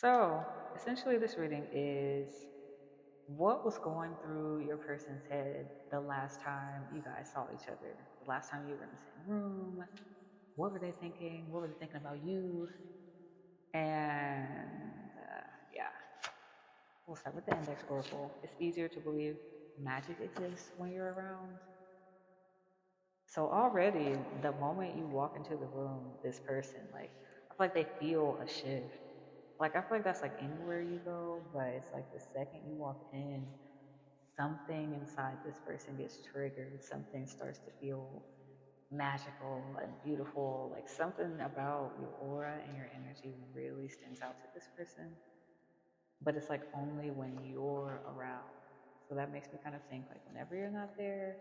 So, essentially, this reading is what was going through your person's head the last time you guys saw each other, the last time you were in the same room. What were they thinking? What were they thinking about you? And yeah, we'll start with the index oracle. It's easier to believe magic exists when you're around. So already, the moment you walk into the room, this person, like, I feel like they feel a shift. Like, I feel like that's like anywhere you go, but it's like the second you walk in, something inside this person gets triggered. Something starts to feel magical and beautiful. Like, something about your aura and your energy really stands out to this person. But it's like only when you're around. So that makes me kind of think like whenever you're not there,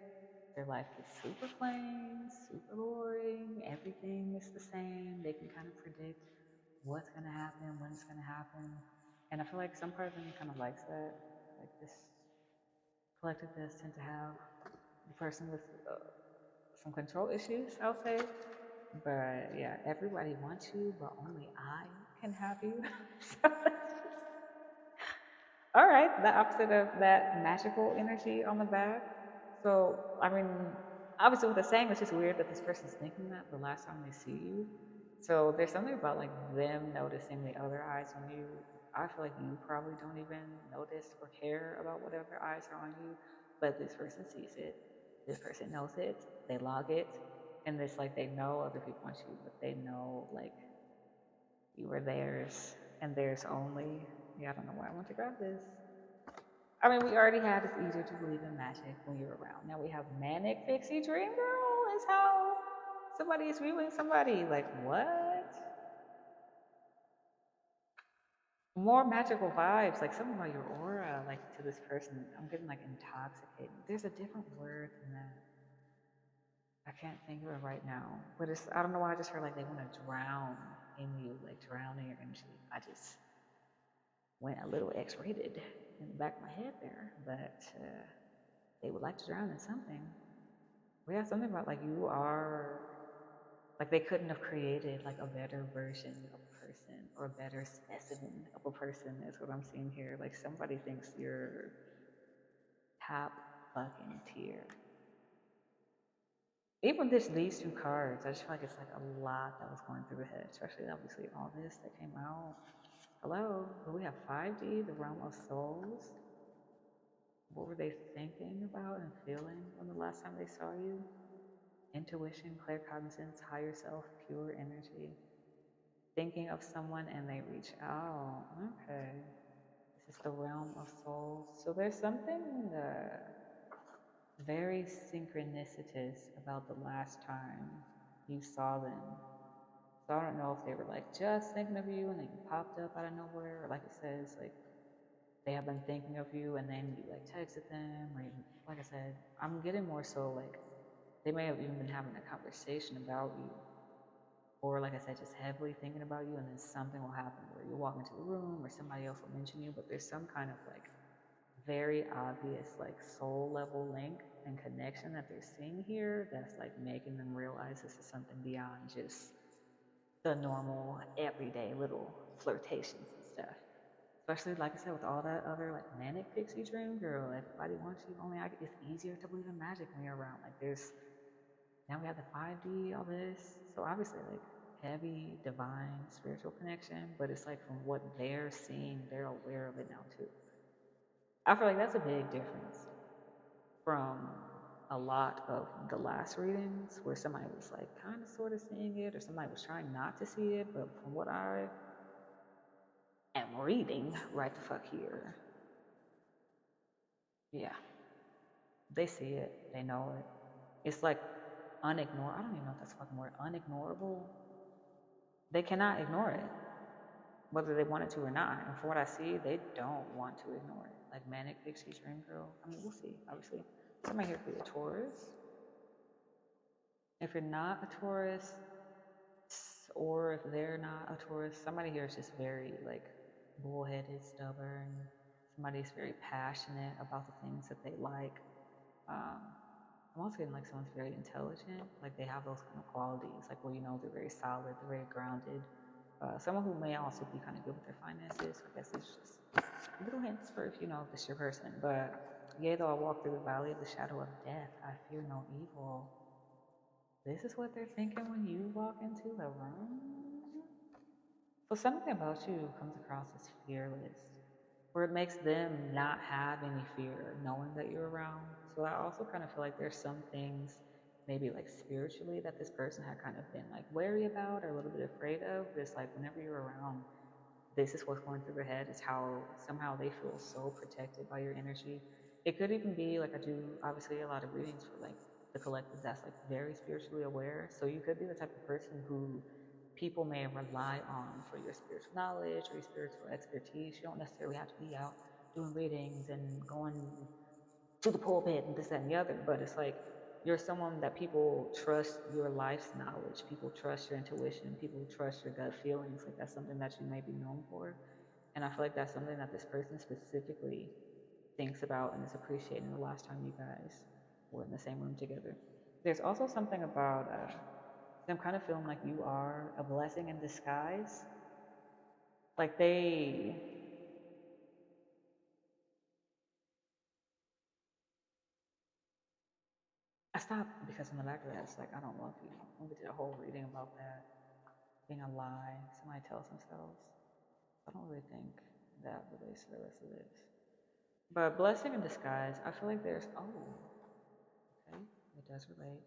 their life is super plain, super boring, everything is the same. They can kind of predict what's gonna happen, when it's gonna happen. And I feel like some part of them kind of likes that. Like this collective does tend to have the person with some control issues, I'll say. But yeah, everybody wants you, but only I can have you. So all right, the opposite of that magical energy on the back. So, I mean, obviously, what they're saying is just weird that this person's thinking that the last time they see you. So, there's something about like them noticing the other eyes on you. I feel like you probably don't even notice or care about whatever eyes are on you, but this person sees it. This person knows it. They log it. And it's like they know other people want you, but they know like you are theirs and theirs only. Yeah, I don't know why I want to grab this. I mean, we already had it's easier to believe in magic when you're around. Now we have manic pixie dream girl is how somebody is viewing somebody. Like, what? More magical vibes, like something about your aura, like to this person. I'm getting like intoxicating. There's a different word than that. I can't think of it right now. But it's, I don't know why I just feel like they want to drown in you, like drown in your energy. I just went a little X-rated in the back of my head there, but they would like to drown in something. We have something about like you are, like they couldn't have created like a better version of a person or a better specimen of a person is what I'm seeing here. Like somebody thinks you're top fucking tier. Even these two cards, I just feel like it's like a lot that was going through the head, especially obviously all this that came out. Hello, but we have 5D, the realm of souls. What were they thinking about and feeling when the last time they saw you? Intuition, claircognizance, higher self, pure energy. Thinking of someone and they reach out. Okay. This is the realm of souls. So there's something very synchronicitous about the last time you saw them. So I don't know if they were like just thinking of you and then you popped up out of nowhere, or like it says, like they have been thinking of you and then you like texted them, or you, like I said, I'm getting more so like they may have even been having a conversation about you, or like I said, just heavily thinking about you, and then something will happen where you walk into the room or somebody else will mention you, but there's some kind of like very obvious like soul level link and connection that they're seeing here that's like making them realize this is something beyond just the normal everyday little flirtations and stuff. Especially like I said, with all that other like manic pixie dream girl, everybody wants you. Only I, it's easier to believe in magic when you're around. Like there's now we have the 5D, all this. So obviously like heavy divine spiritual connection, but it's like from what they're seeing, they're aware of it now too. I feel like that's a big difference from a lot of the last readings where somebody was like kind of sort of seeing it or somebody was trying not to see it, but from what I am reading right the fuck here, yeah, they see it, they know it. It's like unignore. I don't even know if that's a fucking word. Unignorable. They cannot ignore it, whether they wanted to or not. And from what I see, they don't want to ignore it. Like manic pixie dream girl. I mean, we'll see. Obviously, somebody here could be a Taurus. If you're not a Taurus, or if they're not a Taurus, somebody here is just very like bullheaded, stubborn. Somebody's very passionate about the things that they like. I'm also getting like someone's very intelligent, like they have those kind of qualities, like where you know they're very solid, they're very grounded. Someone who may also be kind of good with their finances, this is just little hints for if you know if this your person. But yea, though I walk through the valley of the shadow of death, I fear no evil. This is what they're thinking when you walk into the room. So something about you comes across as fearless, where it makes them not have any fear knowing that you're around. So I also kind of feel like there's some things, maybe like spiritually, that this person had kind of been like wary about or a little bit afraid of. But it's like whenever you're around, this is what's going through their head, is how somehow they feel so protected by your energy. It could even be like, I do obviously a lot of readings for like the collective that's like very spiritually aware. So you could be the type of person who people may rely on for your spiritual knowledge or your spiritual expertise. You don't necessarily have to be out doing readings and going to the pulpit and this, that, and the other, but it's like you're someone that people trust your life's knowledge, people trust your intuition, people trust your gut feelings. Like that's something that you may be known for. And I feel like that's something that this person specifically thinks about and is appreciating the last time you guys were in the same room together. There's also something about them kind of feeling like you are a blessing in disguise. Like I stopped because in the back of that, it's like, I don't love you. We did a whole reading about that being a lie somebody tells themselves. I don't really think that relates to the rest of this. But blessing in disguise, I feel like there's, oh, okay, it does relate.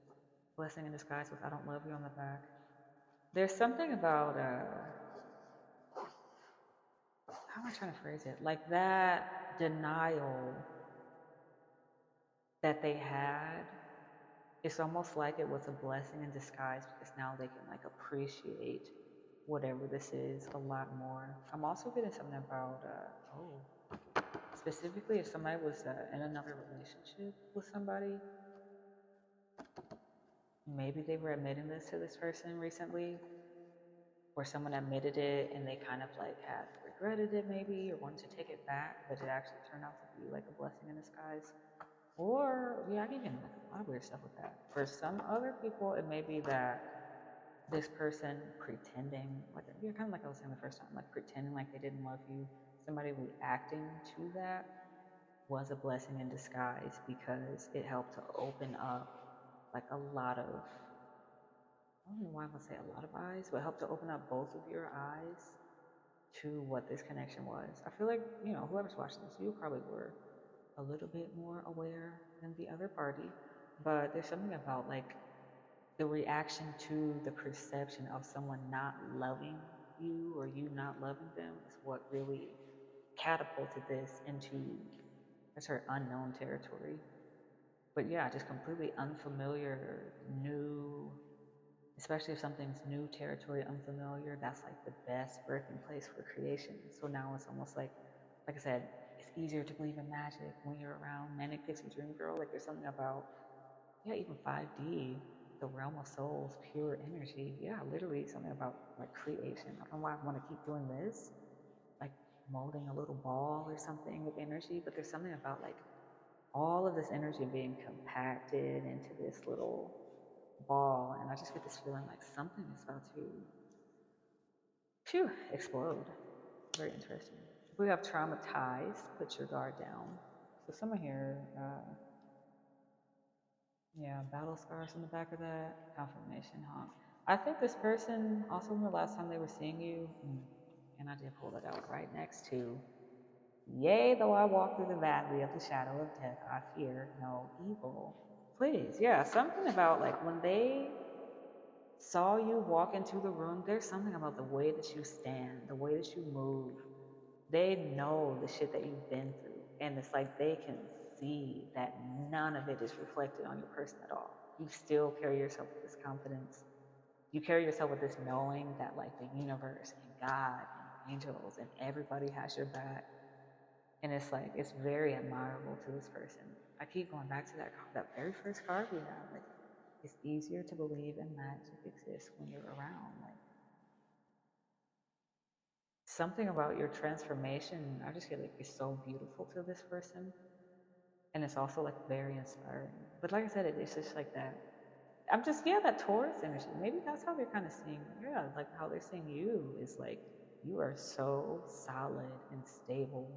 Blessing in disguise with I don't love you on the back. There's something about, how am I trying to phrase it? Like that denial that they had, it's almost like it was a blessing in disguise because now they can like appreciate whatever this is a lot more. I'm also getting something about, specifically if somebody was in another relationship with somebody, maybe they were admitting this to this person recently, or someone admitted it and they kind of like had regretted it maybe or wanted to take it back, but it actually turned out to be like a blessing in disguise. Or yeah, I can get like a lot of weird stuff with that. For some other people, it may be that this person pretending, like yeah, kind of like I was saying the first time, like pretending like they didn't love you, somebody reacting to that was a blessing in disguise because it helped to open up like a lot of, I don't know why I would say a lot of eyes, but helped to open up both of your eyes to what this connection was. I feel like, you know, whoever's watching this, you probably were a little bit more aware than the other party, but there's something about like the reaction to the perception of someone not loving you or you not loving them is what really catapulted this into a sort of unknown territory. But yeah, just completely unfamiliar, new, especially if something's new territory, unfamiliar, that's like the best birthing place for creation. So now it's almost like I said, it's easier to believe in magic when you're around Manic Pixie Dream Girl. Like there's something about, yeah, even 5D, the realm of souls, pure energy. Yeah, literally something about like creation. I don't know why I want to keep doing this, like molding a little ball or something with energy, but there's something about like all of this energy being compacted into this little ball, and I just get this feeling like something is about to explode. Very interesting. We have traumatized, put your guard down. So someone here, yeah, battle scars in the back of that, confirmation, huh? I think this person, also from the last time they were seeing you, and I did pull it out right next to, yea, though I walk through the valley of the shadow of death, I fear no evil. Please, yeah, something about like when they saw you walk into the room, there's something about the way that you stand, the way that you move. They know the shit that you've been through. And it's like they can see that none of it is reflected on your person at all. You still carry yourself with this confidence. You carry yourself with this knowing that like the universe and God and angels and everybody has your back. And it's like, it's very admirable to this person. I keep going back to that very first card we have. Like, it's easier to believe in magic exists when you're around. Like, something about your transformation, I just feel like it's so beautiful to this person. And it's also like very inspiring. But like I said, it's just like that. I'm just, yeah, that Taurus energy. Maybe that's how they're kind of seeing, yeah, like how they're seeing you is like, you are so solid and stable.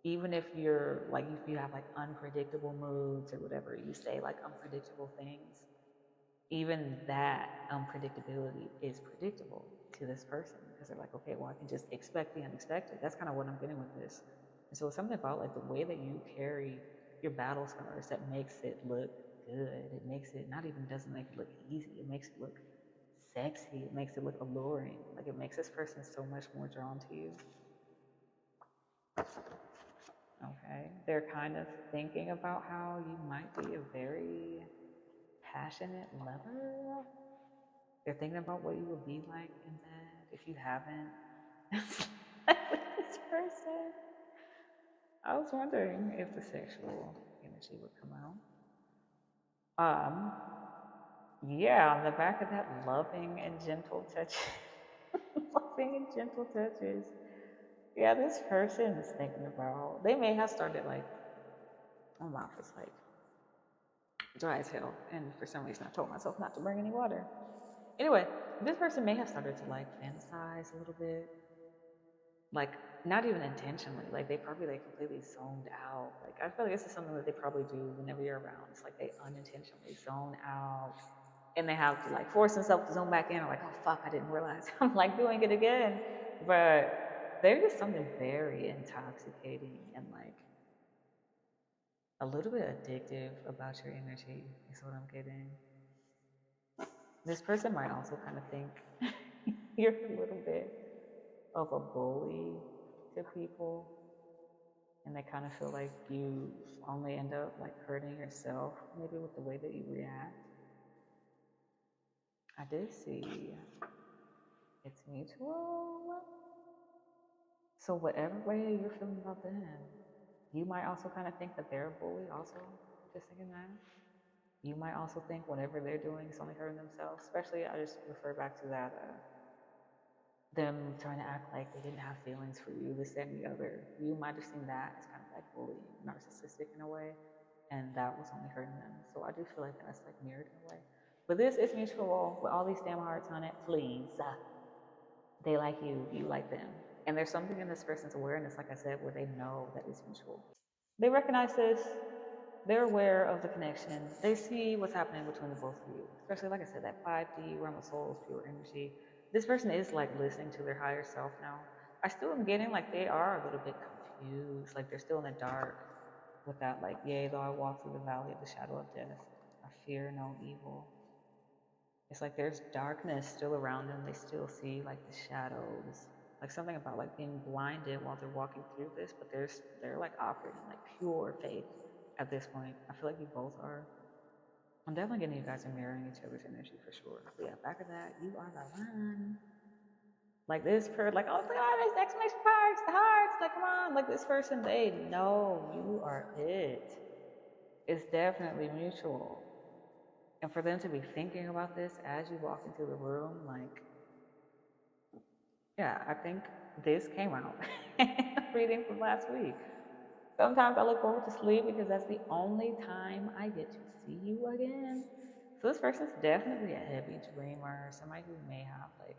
Even if you're like, if you have like unpredictable moods or whatever, you say like unpredictable things, even that unpredictability is predictable to this person because they're like, okay, well, I can just expect the unexpected. That's kind of what I'm getting with this. And so it's something about like the way that you carry your battle scars that makes it look good. It makes it not even doesn't make it look easy. It makes it look sexy. It makes it look alluring. Like it makes this person so much more drawn to you. Okay. They're kind of thinking about how you might be a very passionate lover. They're thinking about what you would be like in bed if you haven't slept with this person. I was wondering if the sexual energy would come out. Yeah, on the back of that, loving and gentle touches. Loving and gentle touches. Yeah, this person is thinking about, they may have started like, my mouth is like dry as hell. And for some reason, I told myself not to bring any water. Anyway, this person may have started to like fantasize a little bit. Like, not even intentionally. Like, they probably like completely zoned out. Like, I feel like this is something that they probably do whenever you're around. It's like they unintentionally zone out and they have to like force themselves to zone back in. Or like, oh fuck, I didn't realize I'm like doing it again. But there's just something very intoxicating and like a little bit addictive about your energy, is what I'm getting. This person might also kind of think you're a little bit of a bully to people, and they kind of feel like you only end up like hurting yourself, maybe with the way that you react. I did see it's mutual. So whatever way you're feeling about them, you might also kind of think that they're a bully also, just thinking that. You might also think whatever they're doing is only hurting themselves, especially I just refer back to that them trying to act like they didn't have feelings for you, this, that, and the other. You might have seen that as kind of like bullying, narcissistic in a way, and that was only hurting them. So I do feel like that's like mirrored in a way. But this is mutual with all these damn hearts on it. Please, they like you like them, and there's something in this person's awareness, like I said, where they know that it's mutual. They recognize this. They're aware of the connection. They see what's happening between the both of you, especially like I said, that 5D realm of souls, pure energy. This person is like listening to their higher self now. I still am getting like they are a little bit confused, like they're still in the dark with that, like, yea, though I walk through the valley of the shadow of death, I fear no evil. It's like there's darkness still around them. They still see like the shadows, like something about like being blinded while they're walking through this, but they're like operating like pure faith at this point. I feel like you both are. I'm definitely getting you guys are mirroring each other's energy for sure. But yeah, back of that, you are the one. Like this person, like, oh my god, there's exclamation marks, the hearts, like come on, like this person, they know you are it. It's definitely mutual. And for them to be thinking about this as you walk into the room, like, yeah, I think this came out reading from last week. Sometimes I look forward to sleep because that's the only time I get to see you again. So this person's definitely a heavy dreamer, somebody who may have like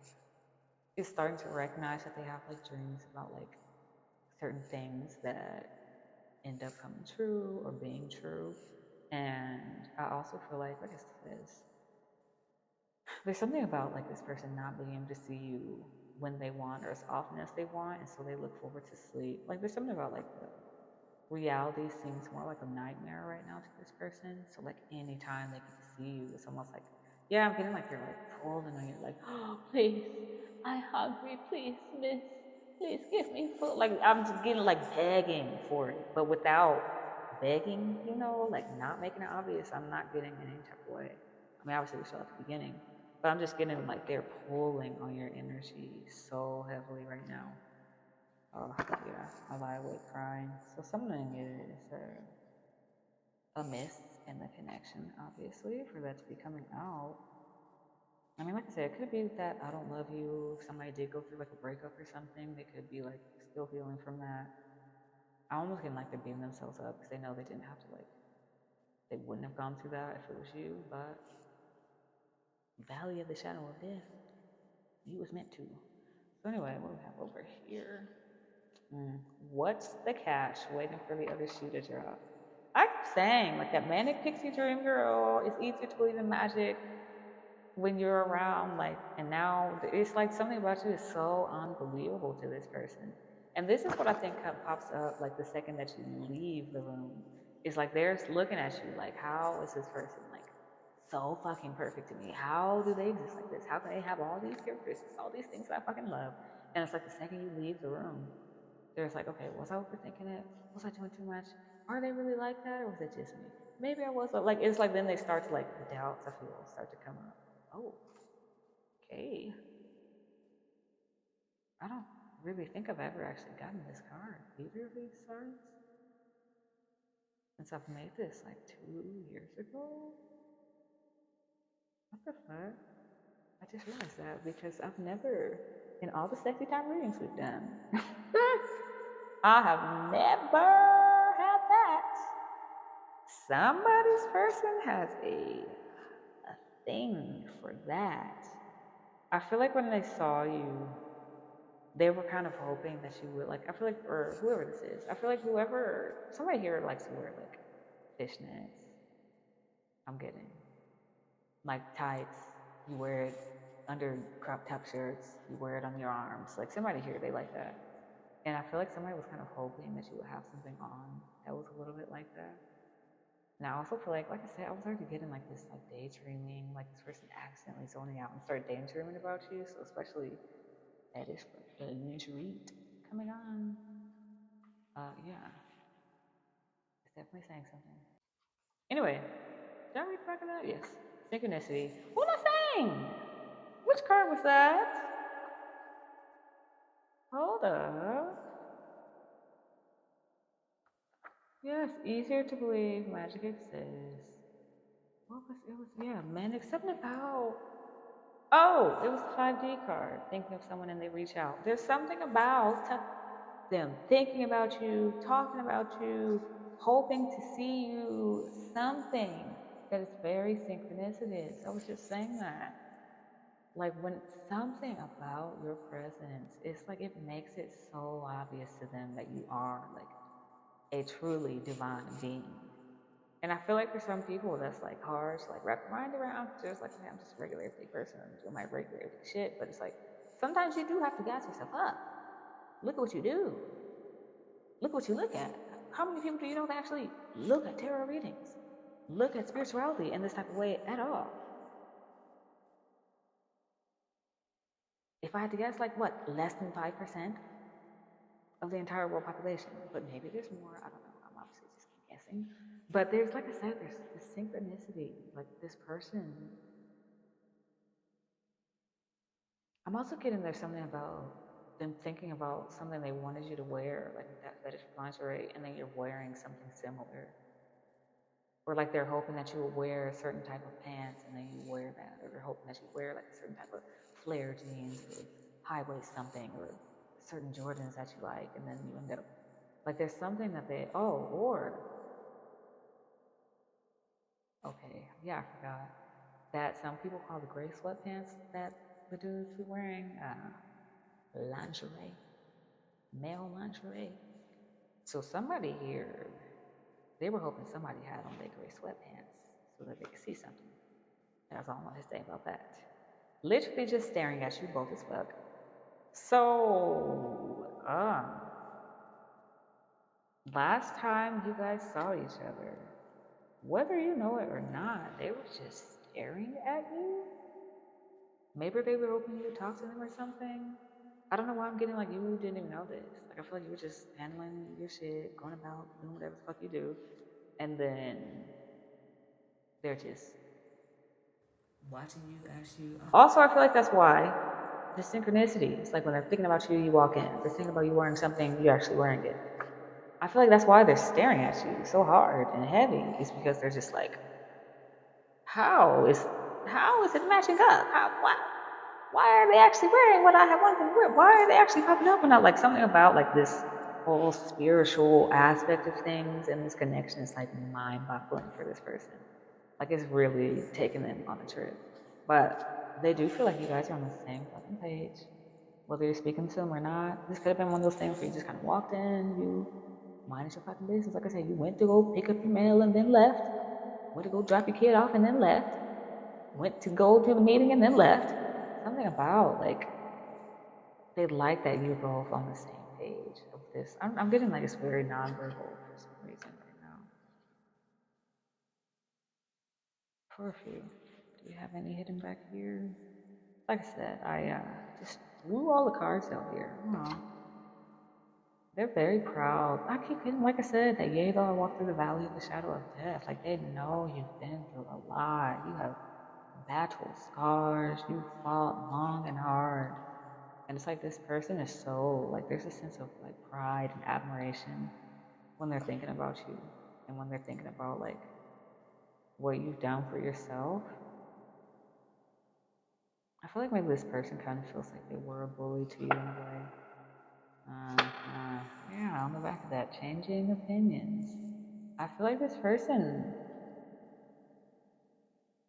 is starting to recognize that they have like dreams about like certain things that end up coming true or being true. And I also feel like it says, there's something about like this person not being able to see you when they want or as often as they want, and so they look forward to sleep. Like there's something about like the reality seems more like a nightmare right now to this person. So like anytime they get to see you, it's almost like, yeah, I'm getting like they're like pulling on you, like, oh please, I'm hungry, please, miss, please give me food. Like I'm just getting like begging for it, but without begging, you know, like not making it obvious. I'm not getting in any type of way. I mean, obviously we saw at the beginning, but I'm just getting like they're pulling on your energy so heavily right now. Oh, yeah, I lie awake crying. So something is amiss in the connection, obviously, for that to be coming out. I mean, like I said, it could be that I don't love you. If somebody did go through like a breakup or something, they could be like still healing from that. I almost getting like they're beating themselves up because they know they didn't have to like, they wouldn't have gone through that if it was you, but Valley of the Shadow of Death, you was meant to. So anyway, what do we have over here? What's the catch waiting for the other shoe to drop? I keep saying, like, that manic pixie dream girl, it's easier to believe in magic when you're around, like, and now it's like something about you is so unbelievable to this person. And this is what I think kind of pops up, like, the second that you leave the room. It's like they're looking at you, like, how is this person, like, so fucking perfect to me? How do they exist like this? How can they have all these characteristics, all these things that I fucking love? And it's like the second you leave the room, there's like, okay, was I overthinking it? Was I doing too much? Are they really like that, or was it just me? Maybe I was. Like, it's like then they start to, like, the doubts, I feel, start to come up. Oh, okay. I don't really think I've ever actually gotten this card. Either of these cards? Since I've made this like 2 years ago? What the fuck? I just realized that because I've never, in all the sexy time readings we've done, I have never had that. Somebody's person has a thing for that. I feel like when they saw you, they were kind of hoping that you would, like, I feel like, or whoever this is, I feel like somebody here likes to wear, like, fishnets. I'm getting, like, tights. You wear it under crop top shirts. You wear it on your arms. Like, somebody here, they like that. And I feel like somebody was kind of hoping that you would have something on that was a little bit like that. And I also feel like I said, I was already getting, like, this, like, daydreaming, like, this person accidentally zoning out and started daydreaming about you. So especially that is the lingerie coming on. Yeah, it's definitely saying something. Anyway, did I read back of that? Yes. Synchronicity. What am I saying? Which card was that? Hold up. Yes, easier to believe magic exists. What was it? Was, yeah, manic. Something about. Oh, it was the 5D card. Thinking of someone and they reach out. There's something about them thinking about you, talking about you, hoping to see you, something that is very synchronicitous. I was just saying that. Like, when something about your presence, it's like it makes it so obvious to them that you are, like, a truly divine being. And I feel like for some people that's like hard to, like, wrap your mind around. Just like, man, I'm just a regular everyday person, I'm doing my regular everyday shit. But it's like sometimes you do have to gas yourself up. Look at what you do. Look what you look at. How many people do you know that actually look at tarot readings? Look at spirituality in this type of way at all? If I had to guess, like, what, less than 5% of the entire world population? But maybe there's more. I don't know. I'm obviously just guessing. But there's, like I said, there's this synchronicity. Like, this person. I'm also getting there's something about them thinking about something they wanted you to wear, like that fetish lingerie, and then you're wearing something similar. Or like they're hoping that you will wear a certain type of pants and then you wear that. Or they're hoping that you wear like a certain type of flare jeans or high waist something or certain Jordans that you like, and then you end up like there's something that they okay, yeah, I forgot that some people call the gray sweatpants that the dudes be wearing lingerie, male lingerie. So somebody here, they were hoping somebody had on their gray sweatpants so that they could see something. That's all I want to say about that. Literally just staring at you both as fuck. So, last time you guys saw each other, whether you know it or not, they were just staring at you. Maybe they were hoping you would talk to them or something. I don't know why I'm getting like you didn't even know this. Like, I feel like you were just handling your shit, going about doing whatever the fuck you do, and then they're just watching you as you. Also, I feel like that's why the synchronicity. It's like when they're thinking about you, you walk in. They're thinking about you wearing something, you're actually wearing it. I feel like that's why they're staring at you so hard and heavy. Is because they're just like, how is it matching up? Why are they actually wearing what I have wanted them to wear? Why are they actually popping up and not like something about like this whole spiritual aspect of things and this connection is like mind-boggling for this person. Like, it's really taking them on a trip. But they do feel like you guys are on the same fucking page. whether you're speaking to them or not. This could have been one of those things where you just kind of walked in, you minded your fucking business. Like I said, you went to go pick up your mail and then left. Went to go drop your kid off and then left. Went to go to the meeting and then left. Something about, like, they like that you're both on the same page of this. I'm getting like it's very nonverbal for some reason right now. For a few. Do you have any hidden back here? Like I said, I just threw all the cards out here. They're very proud. I keep getting, like I said, that yea, though I walk through the valley of the shadow of death. Like they know you've been through a lot. You have battled scars. You fought long and hard. And it's like this person is so, like, there's a sense of like pride and admiration when they're thinking about you and when they're thinking about like what you've done for yourself. I feel like maybe this person kind of feels like they were a bully to you in a way. Yeah, on the back of that, changing opinions. I feel like this person,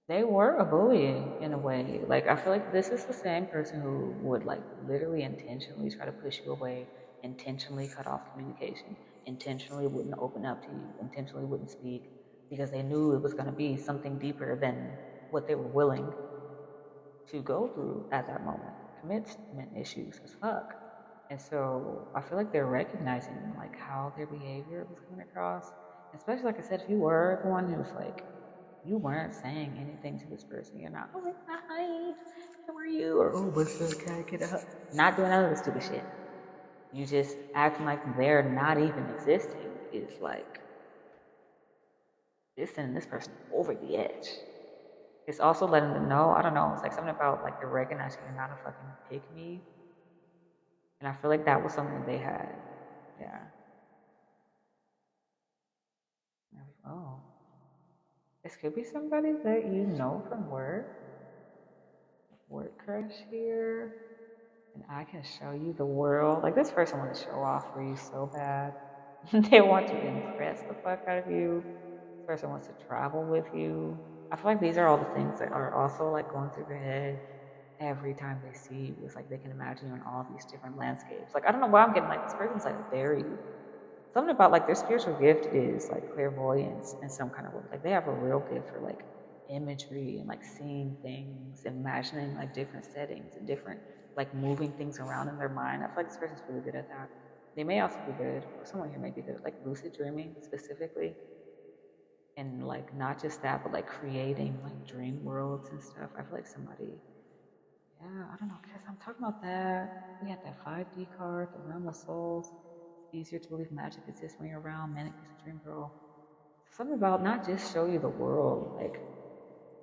they were a bully in a way. Like, I feel like this is the same person who would, like, literally intentionally try to push you away, intentionally cut off communication, intentionally wouldn't open up to you, intentionally wouldn't speak because they knew it was going to be something deeper than what they were willing to go through at that moment. Commitment issues as fuck. And so I feel like they're recognizing like how their behavior was coming across. Especially like I said, if you were the one who was like, you weren't saying anything to this person. You're not, oh, hi, how are you? Or, oh, what's up, can I get a hug? Not doing none of this stupid shit. You just acting like they're not even existing is like, it's sending this person over the edge. It's also letting them know, I don't know, it's like something about like they're recognizing you're not a fucking pick me. And I feel like that was something they had. Yeah. Oh. This could be somebody that you know from work. Work crush here. And I can show you the world. Like this person wants to show off for you so bad. They want to impress the fuck out of you. This person wants to travel with you. I feel like these are all the things that are also like going through their head every time they see you. It's like they can imagine you in all these different landscapes. Like I don't know why I'm getting like this person's like very something about like their spiritual gift is like clairvoyance in some kind of way. Like they have a real gift for like imagery and like seeing things, imagining like different settings and different like moving things around in their mind. I feel like this person's really good at that. They may also be good, or someone here may be good at like lucid dreaming specifically. And like not just that, but like creating like dream worlds and stuff. I feel like somebody, yeah, I don't know, because I'm talking about that. We had that 5D card, the realm of souls. It's easier to believe magic exists when you're around. Manic is a dream girl. Something about not just show you the world, like,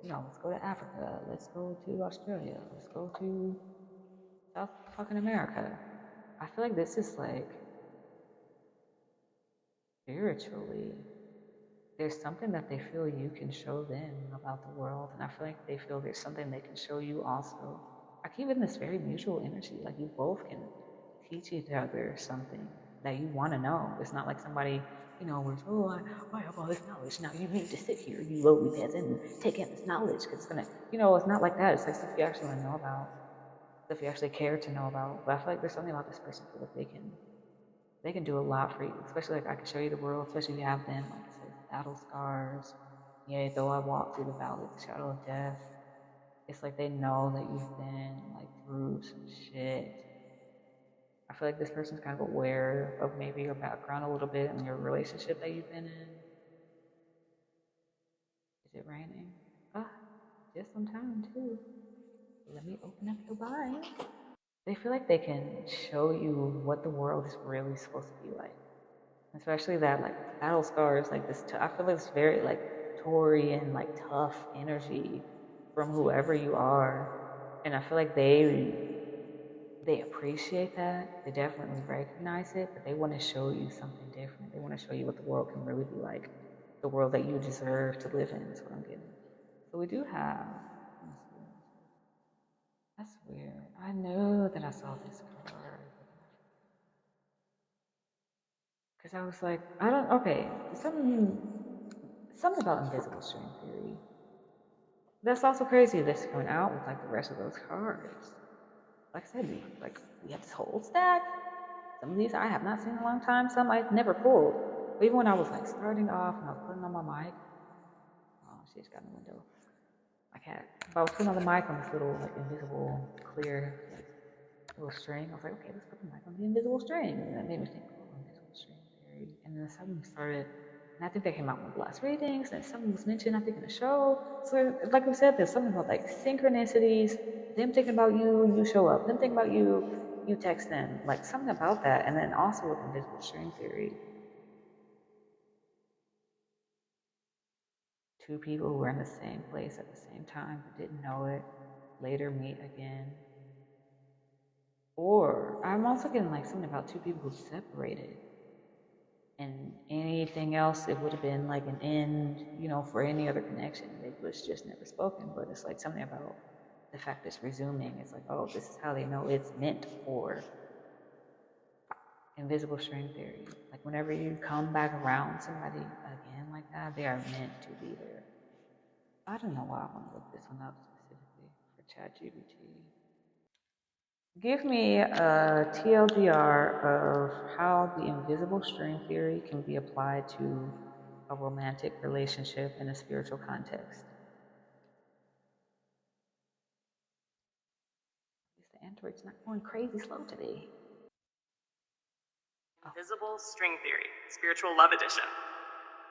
you know, let's go to Africa, let's go to Australia, let's go to South fucking America. I feel like this is like spiritually. There's something that they feel you can show them about the world, and I feel like they feel there's something they can show you also. I keep in this very mutual energy, like you both can teach each other something that you want to know. It's not like somebody, you know, where, oh, I have all this knowledge. Now you need to sit here, you lowly peasant, and take in this knowledge because it's going to, you know, it's not like that. It's like stuff you actually want to know about, stuff you actually care to know about. But I feel like there's something about this person I feel like they can do a lot for you, especially like I can show you the world, especially if you have been, like it says, battle scars. Yea, though I walk through the valley of the shadow of death. It's like they know that you've been like through some shit. I feel like this person's kind of aware of maybe your background a little bit and your relationship that you've been in. Is it raining? Ah, just some time too. Let me open up your mind. They feel like they can show you what the world is really supposed to be like. Especially that like battle scars, like this. I feel like it's very like Taurian, like tough energy from whoever you are, and I feel like they appreciate that. They definitely recognize it, but they want to show you something different. They want to show you what the world can really be like, the world that you deserve to live in. Is what I'm getting. So we do have. That's weird. I know that I saw this card. Because I was like, I don't, okay, something about invisible string theory. That's also crazy that's coming out with like the rest of those cards. like I said, we have this whole stack. Some of these I have not seen in a long time. Some I've never pulled. But even when I was like starting off and I was putting on my mic, oh, she just got in the window. My cat. If I was putting on the mic on this little like invisible, clear, like little string, I was like, okay, let's put the mic on the invisible string. And that made me think, oh, invisible string theory. And then something started, and I think that came out in one of the last readings, and something was mentioned, I think, in the show. So, like we said, there's something about like synchronicities, them thinking about you, you show up, them thinking about you text them, like something about that. And then also with invisible string theory, two people who were in the same place at the same time but didn't know it, later meet again. Or I'm also getting like something about two people who separated, and anything else, it would have been like an end, you know, for any other connection. It was just never spoken. But it's like something about the fact it's resuming. It's like, oh, this is how they know it's meant for invisible string theory. Like whenever you come back around somebody again like that, they are meant to be there. I don't know why I want to look this one up specifically for ChatGPT. Give me a TLDR of how the invisible string theory can be applied to a romantic relationship in a spiritual context. The Android's not going crazy slow today. Invisible string theory, spiritual love edition.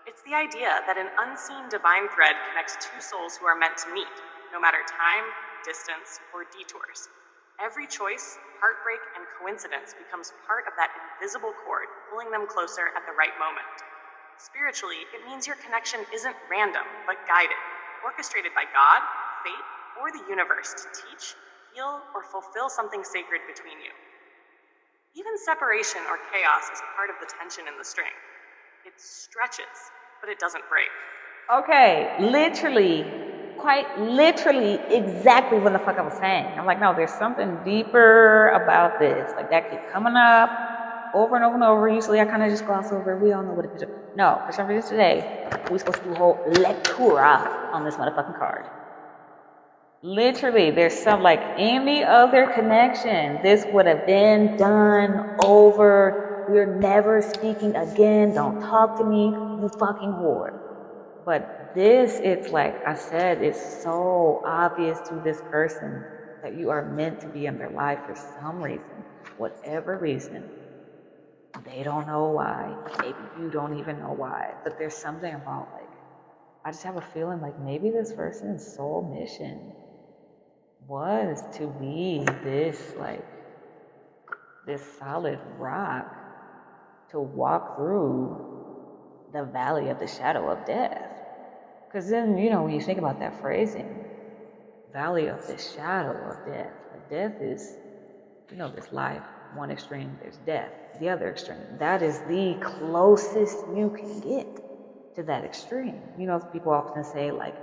It's the idea that an unseen divine thread connects two souls who are meant to meet, no matter time, distance, or detours. Every choice, heartbreak, and coincidence becomes part of that invisible cord, pulling them closer at the right moment. Spiritually, it means your connection isn't random, but guided, orchestrated by God, fate, or the universe to teach, heal, or fulfill something sacred between you. Even separation or chaos is part of the tension in the string. It stretches, but it doesn't break. Okay, literally, quite literally, exactly what the fuck I was saying. I'm like, no, there's something deeper about this. Like that keep coming up over and over and over. Usually I kind of just gloss over. We all know what it is. No, for some reason today, we're supposed to do a whole lectura on this motherfucking card. Literally, there's some like any other connection, this would have been done over. We're never speaking again. Don't talk to me, you fucking whore. But this, it's like I said, it's so obvious to this person that you are meant to be in their life for some reason, whatever reason. They don't know why. Maybe you don't even know why. But there's something about like, I just have a feeling like maybe this person's soul mission was to be this like this solid rock to walk through the valley of the shadow of death. Because then, you know, when you think about that phrasing, valley of the shadow of death, like death is, you know, there's life, one extreme, there's death, the other extreme. That is the closest you can get to that extreme. You know, people often say like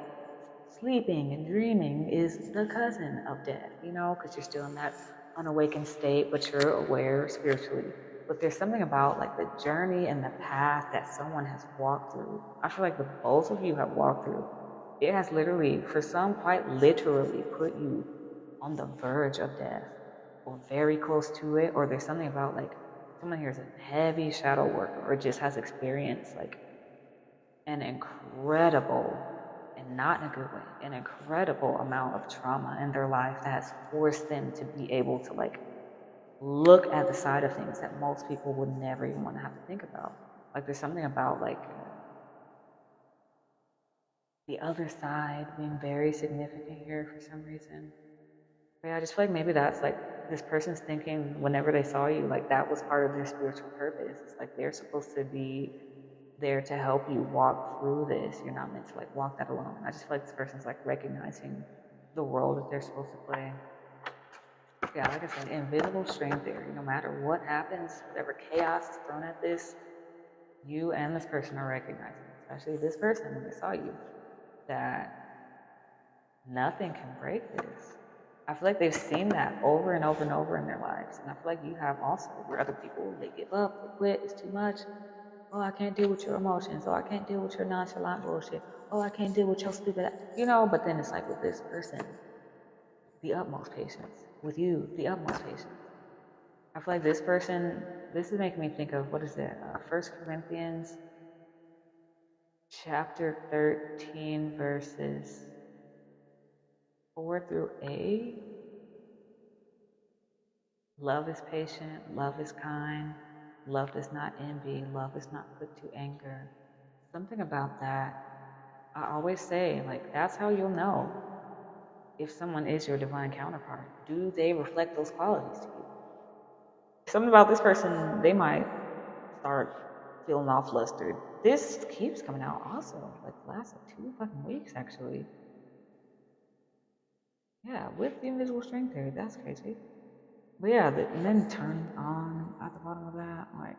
sleeping and dreaming is the cousin of death, you know, because you're still in that unawakened state, but you're aware spiritually. But there's something about like the journey and the path that someone has walked through. I feel like the both of you have walked through. It has literally, for some, quite literally put you on the verge of death or very close to it. Or there's something about like someone here is a heavy shadow worker or just has experienced like an incredible, and not in a good way, an incredible amount of trauma in their life that has forced them to be able to like look at the side of things that most people would never even want to have to think about. Like there's something about like the other side being very significant here for some reason. But yeah, I just feel like maybe that's like this person's thinking whenever they saw you, like that was part of their spiritual purpose. It's like they're supposed to be there to help you walk through this. You're not meant to like walk that alone. I just feel like this person's like recognizing the role that they're supposed to play. Yeah, like I said, invisible string theory. No matter what happens, whatever chaos is thrown at this, you and this person are recognizing, especially this person when they saw you, that nothing can break this. I feel like they've seen that over and over and over in their lives. And I feel like you have also, where other people, they give up, they quit, it's too much. Oh, I can't deal with your emotions. Oh, I can't deal with your nonchalant bullshit. Oh, I can't deal with your stupid, you know, but then it's like with this person, the utmost patience. with you the utmost patience. I feel like this person, this is making me think of, what is it, 1 Corinthians chapter 13, verses 4 through 8. Love is patient, love is kind, love does not envy, love is not put to anger. Something about that, I always say, like, that's how you'll know if someone is your divine counterpart. Do they reflect those qualities to you? Something about this person, they might start feeling all flustered. This keeps coming out also, like last 2 fucking weeks actually. Yeah, with the invisible string theory, that's crazy. But yeah, and then turn on at the bottom of that, like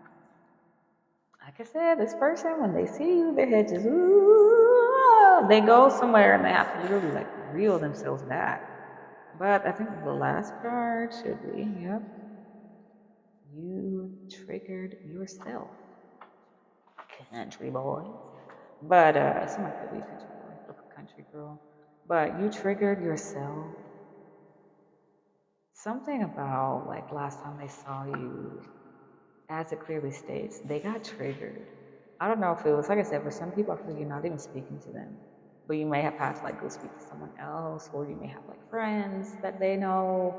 I said, this person, when they see you, their head just, ooh, they go somewhere and they have to literally like reel themselves back. But I think the last card should be, yep, you triggered yourself, country boy. But somebody could be a country boy or country girl. But you triggered yourself. Something about like last time they saw you, as it clearly states, they got triggered. I don't know if it was, like I said, for some people, I feel like you're not even speaking to them. But you may have had to like go speak to someone else, or you may have like friends that they know,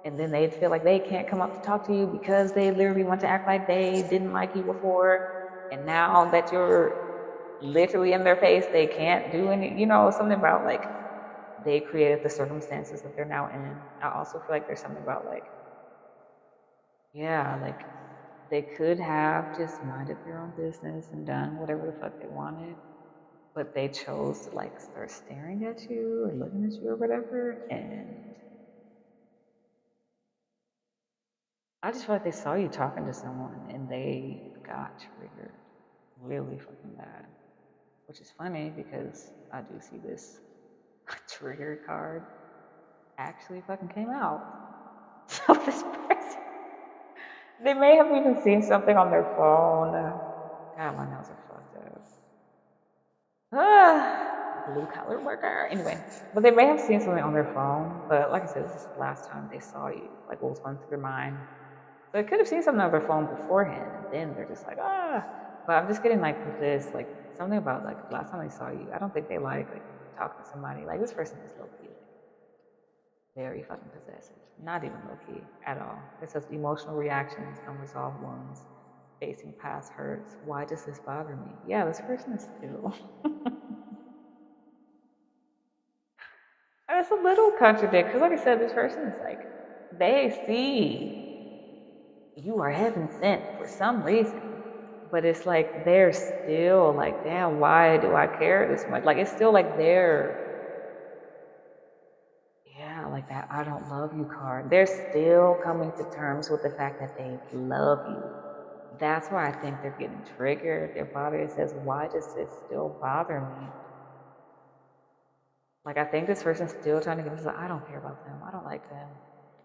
and then they feel like they can't come up to talk to you because they literally want to act like they didn't like you before. And now that you're literally in their face, they can't do any, something about like they created the circumstances that they're now in. I also feel like there's something about like, yeah, like they could have just minded their own business and done whatever the fuck they wanted, but they chose to like start staring at you or looking at you or whatever. And I just feel like they saw you talking to someone and they got triggered really fucking bad, which is funny because I do see this trigger card actually fucking came out. So this person, they may have even seen something on their phone. God, my nails are fucked up. Blue collar worker. Anyway, but they may have seen something on their phone. But like I said, this is the last time they saw you. Like what was going through their mind. So they could have seen something on their phone beforehand, and then they're just like, ah. But I'm just getting like with this, like something about like last time they saw you. I don't think they like talking to somebody. Like this person is low key, like very fucking possessive. Not even low key at all. It says emotional reactions, unresolved wounds, facing past hurts. Why does this bother me? Yeah, this person is still. And it's a little contradict because, like I said, this person is like, they see you are heaven sent for some reason, but it's like they're still like, damn, why do I care this much? Like, it's still like yeah, like that I don't love you card. They're still coming to terms with the fact that they love you. That's why I think they're getting triggered. Their body says, why does this still bother me? Like, I think this person's still trying to give us, like, I don't care about them. I don't like them.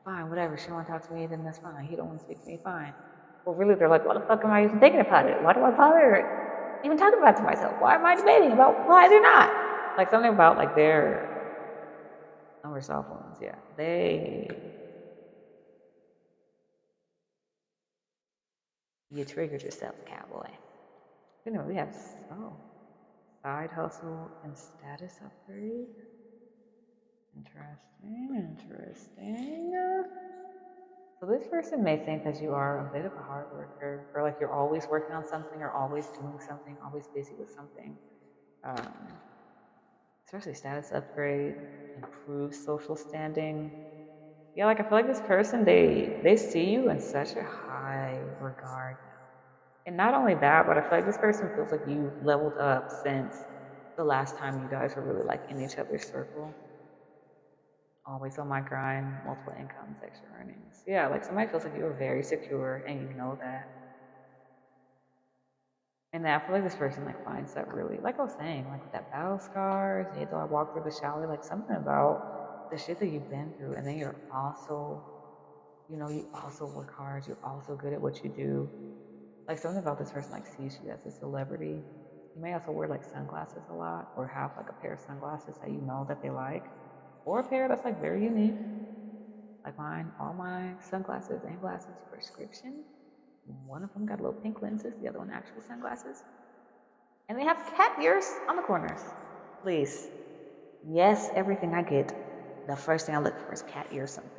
Fine, whatever. She don't want to talk to me, then that's fine. He don't want to speak to me, fine. Well, really, they're like, what the fuck am I even thinking about it? Why do I bother even talking about it to myself? Why am I debating about why they're not? Like, something about, like, their unresolved wounds, yeah. You triggered yourself, cowboy. Anyway, we have, side hustle and status upgrade. Interesting. So this person may think that you are a bit of a hard worker, or like you're always working on something, or always doing something, always busy with something. Especially status upgrade, improve social standing. Yeah, like I feel like this person, they see you in such a high regard now. And not only that, but I feel like this person feels like you've leveled up since the last time you guys were really like in each other's circle. Always on my grind, multiple incomes, extra earnings. Yeah, like somebody feels like you're very secure and you know that. And then I feel like this person like finds that really, like I was saying, like with that battle scars, hey, though I walk through the shower, like something about the shit that you've been through, and then you're also, you also work hard, you're also good at what you do. Like something about this person like sees you as a celebrity. You may also wear like sunglasses a lot, or have like a pair of sunglasses that you know that they like, or a pair that's like very unique. Like mine, all my sunglasses and glasses, prescription. One of them got little pink lenses, the other one actual sunglasses. And they have cat ears on the corners. Please. Yes, everything I get, the first thing I look for is cat ear something.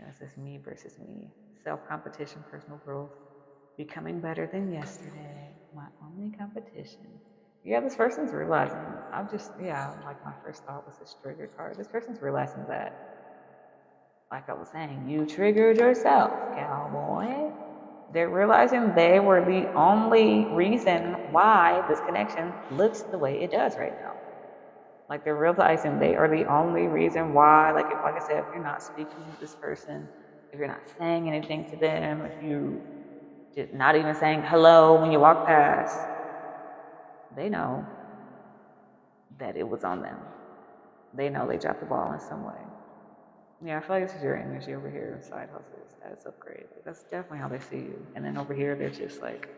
This is me versus me. Self-competition, personal growth. Becoming better than yesterday. My only competition. Yeah, this person's realizing. Like my first thought was this trigger card. This person's realizing that, like I was saying, you triggered yourself, cowboy. They're realizing they were the only reason why this connection looks the way it does right now. Like they're realizing they are the only reason why, like I said, if you're not speaking to this person, if you're not saying anything to them, if you just not even saying hello when you walk past, they know that it was on them. They know they dropped the ball in some way. Yeah, I feel like this is your energy over here, side hustle, status upgrade. Like, that's definitely how they see you. And then over here, they're just like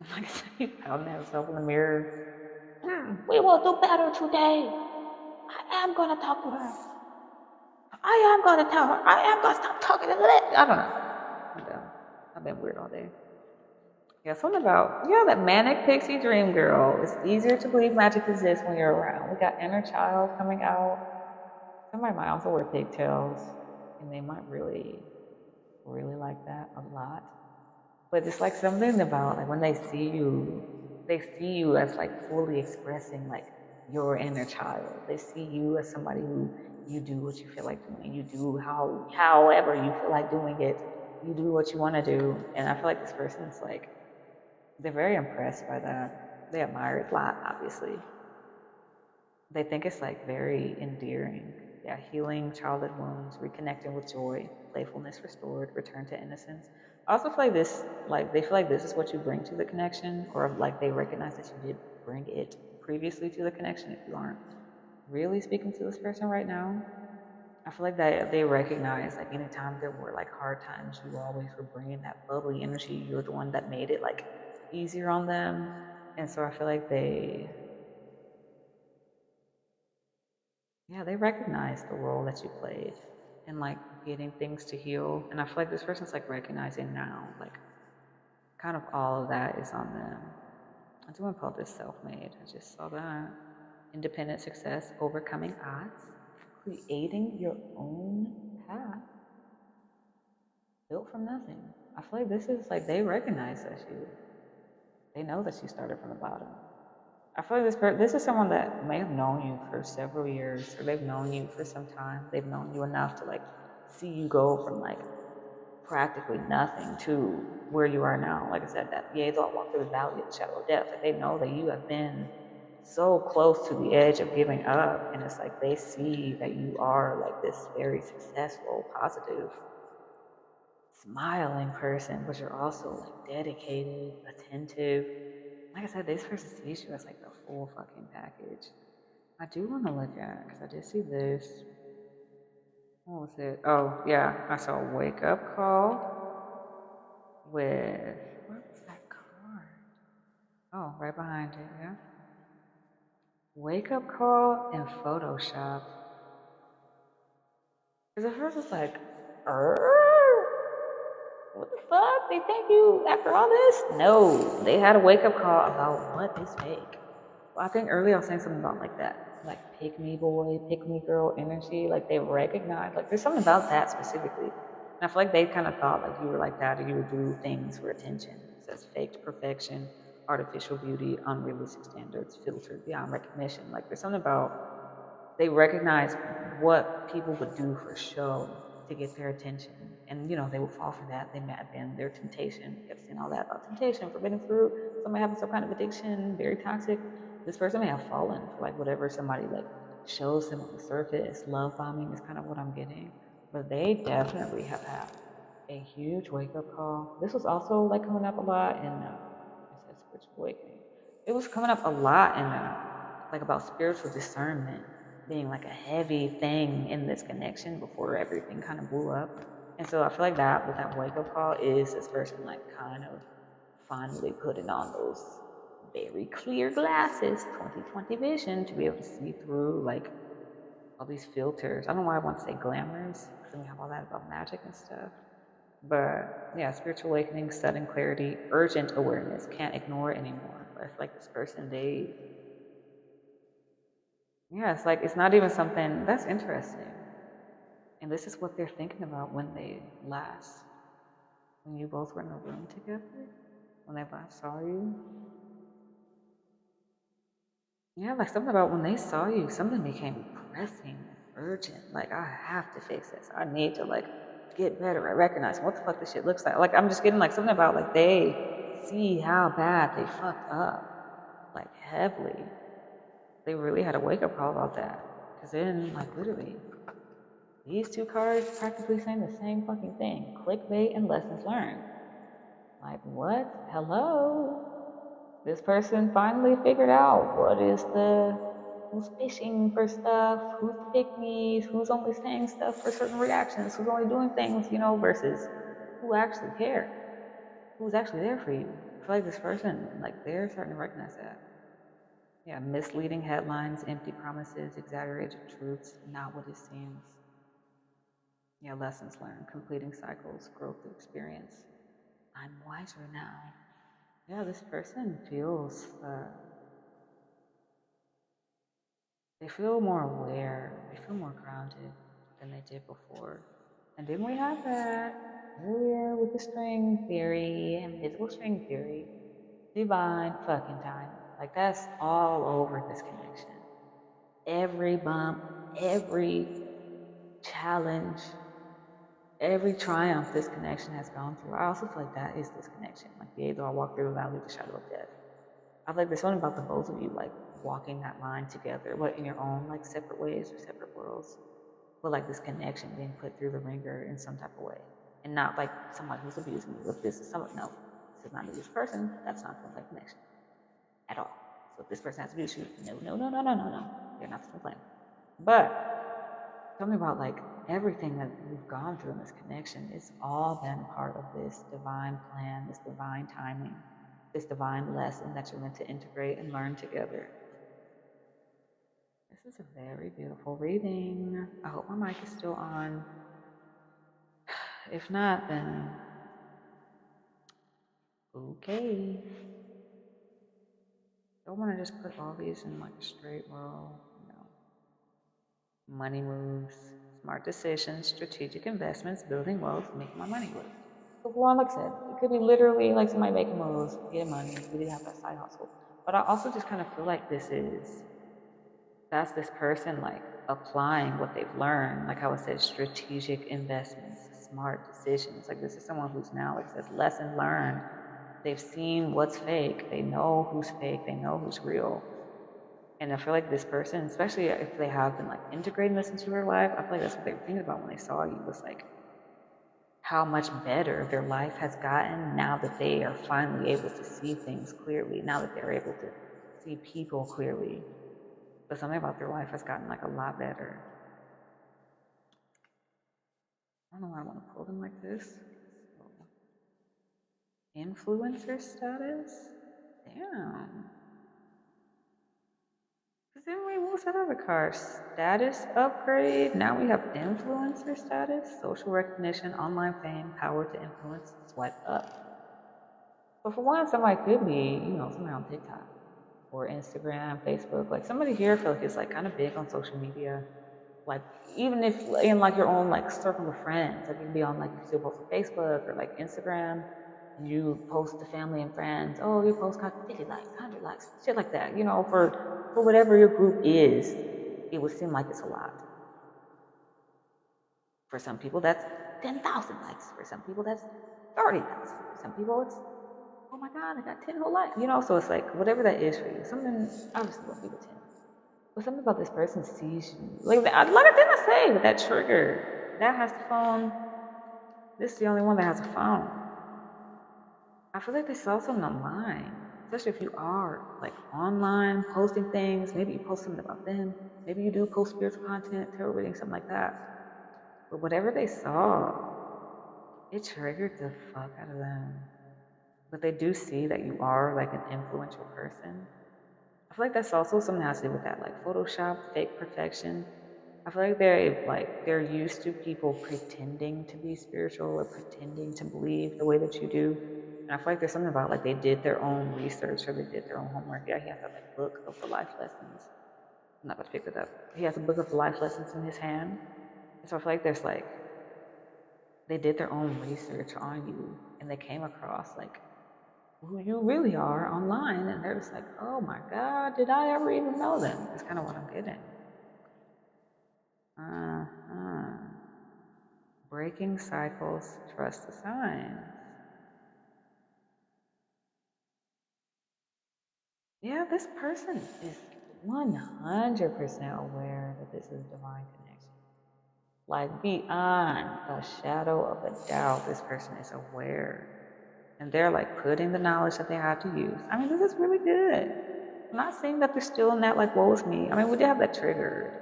I said, you pounding yourself in the mirror. We will do better today. I am gonna talk to her. I am gonna tell her. I am gonna stop talking to that. I don't know. I'm done. I've been weird all day. Yeah, something about, that manic pixie dream girl. It's easier to believe magic exists when you're around. We got inner child coming out. Somebody might also wear pigtails, and they might really, really like that a lot. But it's like something about like when they see you as like fully expressing like your inner child. They see you as somebody who you do what you feel like doing. You do however you feel like doing it. You do what you want to do. And I feel like this person is like, they're very impressed by that. They admire it a lot, obviously. They think it's like very endearing. Yeah, healing childhood wounds, reconnecting with joy, playfulness restored, return to innocence. I also feel like they feel like this is what you bring to the connection, or like they recognize that you did bring it previously to the connection if you aren't really speaking to this person right now. I feel like that they recognize like anytime there were like hard times, you always were bringing that bubbly energy. You're the one that made it like easier on them. And so I feel like they recognize the role that you played in like getting things to heal. And I feel like this person's like recognizing now, like kind of all of that is on them. I do want to call this self-made. I just saw that. Independent success, overcoming odds, creating your own path, built from nothing. I feel like this is like they recognize that they know that you started from the bottom. I feel like this is someone that may have known you for several years, or they've known you for some time. They've known you enough to like see you go from like practically nothing to where you are now. Like I said, that they'll walk through the valley of the shadow of death. Like they know that you have been so close to the edge of giving up, and it's like they see that you are like this very successful, positive, smiling person, but you're also like dedicated, attentive. Like I said, this person sees you as like the full fucking package. I do want to look at, because I did see this. What was it? Oh, yeah. I saw a wake up call with, what was that card? Oh, right behind it, yeah. Wake up call in Photoshop. Because at first it's like, what the fuck? They think you, after all this? No, they had a wake up call about what is fake. Well, I think earlier I was saying something about like that, like pick me boy, pick me girl energy. Like they recognize, like there's something about that specifically. And I feel like they kind of thought like you were like that, or you would do things for attention. It says faked perfection, artificial beauty, unrealistic standards, filtered beyond recognition. Like there's something about they recognize what people would do for show to get their attention. And, they would fall for that. They may have been their temptation. You have seen all that about temptation, forbidden fruit, somebody having some kind of addiction, very toxic. This person may have fallen for like whatever somebody like shows them on the surface. Love bombing is kind of what I'm getting. But they definitely have had a huge wake up call. This was also like coming up a lot in it says spiritual awakening. It was coming up a lot in like about spiritual discernment being like a heavy thing in this connection before everything kind of blew up. And so I feel like that with that wake up call is this person like kind of finally putting on those very clear glasses, 20/20 vision, to be able to see through like all these filters. I don't know why I want to say glamours, because then we have all that about magic and stuff. But yeah, spiritual awakening, sudden clarity, urgent awareness, can't ignore it anymore. But I feel like this person, yeah, it's like, it's not even something that's interesting. And this is what they're thinking about when they last, when you both were in a room together, when they last saw you. Yeah, like something about when they saw you, something became pressing and urgent. Like, I have to fix this. I need to like get better at recognizing what the fuck this shit looks like. Like, I'm just getting like something about like they see how bad they fucked up, like heavily. They really had a wake up call about that. Because then, like, literally, these two cards practically saying the same fucking thing: clickbait and lessons learned. Like, what? Hello? This person finally figured out who's fishing for stuff, who's the pick me's, who's only saying stuff for certain reactions, who's only doing things, versus who actually cares, who's actually there for you. I feel like this person, like, they're starting to recognize that. Yeah, misleading headlines, empty promises, exaggerated truths, not what it seems. Yeah, lessons learned, completing cycles, growth through experience. I'm wiser now. Yeah, this person feels, they feel more aware, they feel more grounded than they did before. And didn't we have that earlier with the string theory, invisible string theory, divine fucking timing? Like, that's all over this connection. Every bump, every challenge, every triumph this connection has gone through. I also feel like that is this connection. Like, the though I walk through the valley of the shadow of death. I feel like there's something about the both of you, like, walking that line together, but in your own, like, separate ways or separate worlds. But, like, this connection being put through the ringer in some type of way. And not, like, somebody who's abusing you. If this is someone, no, this is not an abusive person. That's not the same connection at all. So if this person has abused you, no. You're not the same plan. But something about, like, everything that you've gone through in this connection, it's all been part of this divine plan, this divine timing, this divine lesson that you're meant to integrate and learn together. This is a very beautiful reading. I hope my mic is still on. If not, then okay. I want to just put all these in like a straight row, money moves, smart decisions, strategic investments, building wealth, making my money work. So for one, like I said, it could be literally like somebody making moves, getting money, really have that side hustle. But I also just kind of feel like that's this person like applying what they've learned, like how it says strategic investments, smart decisions. Like, this is someone who's now, like it says, lesson learned. They've seen what's fake, they know who's fake, they know who's real. And I feel like this person, especially if they have been like integrating this into their life, I feel like that's what they were thinking about when they saw you, was like how much better their life has gotten now that they are finally able to see things clearly, now that they're able to see people clearly. But something about their life has gotten like a lot better. I don't know why I want to pull them like this. So, influencer status? Damn. Because then what was that other card? Status upgrade. Now we have influencer status, social recognition, online fame, power to influence. Swipe up. But for one, somebody could be, somebody on TikTok or Instagram, Facebook. Like, somebody here, I feel like, is like kind of big on social media. Like, even if in like your own like circle of friends, like you can be on, like, you still post on Facebook or like Instagram, and you post to family and friends. Oh, your post got 50 likes, 100 likes, shit like that. For whatever your group is, it would seem like it's a lot. For some people, that's 10,000 likes. For some people, that's 30,000. For some people, it's, oh my God, I got 10 whole likes. So it's like whatever that is for you. Something obviously won't be the 10. But something about this person sees you. Like didn't I say with that trigger? That has the phone. This is the only one that has a phone. I feel like they saw something online. Especially if you are like online posting things. Maybe you post something about them. Maybe you do post spiritual content, tarot reading, something like that. But whatever they saw, it triggered the fuck out of them. But they do see that you are like an influential person. I feel like that's also something that has to do with that, like Photoshop, fake perfection. I feel like they're used to people pretending to be spiritual or pretending to believe the way that you do. And I feel like there's something about like they did their own research or they did their own homework. Yeah, he has that like book of the life lessons. I'm not about to pick it up. He has a book of the life lessons in his hand. And so I feel like there's like they did their own research on you and they came across like who you really are online and they're just like, oh my God, did I ever even know them? That's kind of what I'm getting. Uh-huh. Breaking cycles, trust the signs. Yeah, this person is 100% aware that this is divine connection. Like beyond a shadow of a doubt, this person is aware. And they're like putting the knowledge that they have to use. I mean, this is really good. I'm not saying that they're still in that like, woe is me. I mean, we did have that triggered.